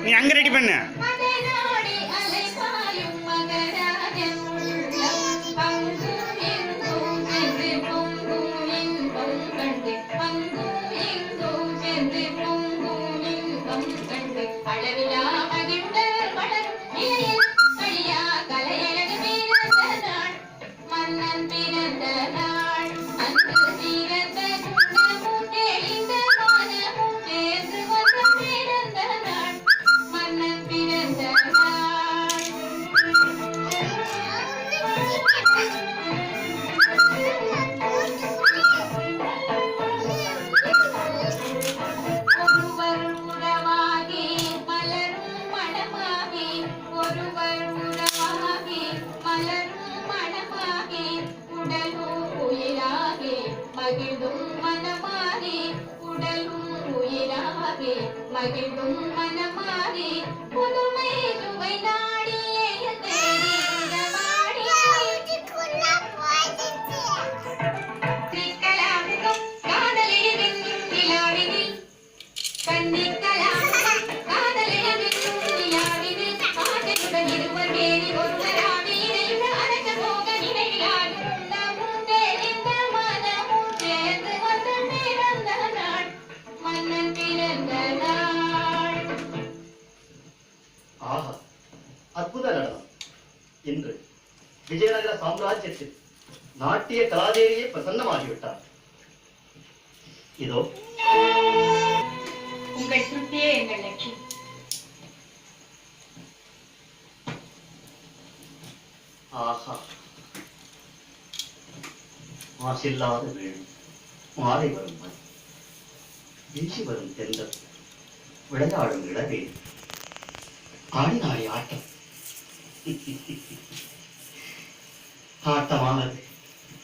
நீ அங்க ரெடி பண்ணு. மகிழ்ந்தும் மனமாகி உடலும் உயிராகி மகிழ்ந்தும் மனமாகி புதுமை சுவை நாடியே அற்புத நடனம். இன்று விஜயநகர சாம்ராஜ்யத்தில் நாட்டிய கலாதேவியே பிரசன்னமாகிவிட்டார். இதோ உங்கள் திருப்தியே எங்கள் லட்சியம். ஆஹா, மாசில்லாத வேணும் மாலை வரும் மண் வீசி வரும் தென்றல் விளையாடும் இளவே ஆடினாடி ஆட்டம் ஆட்டமானது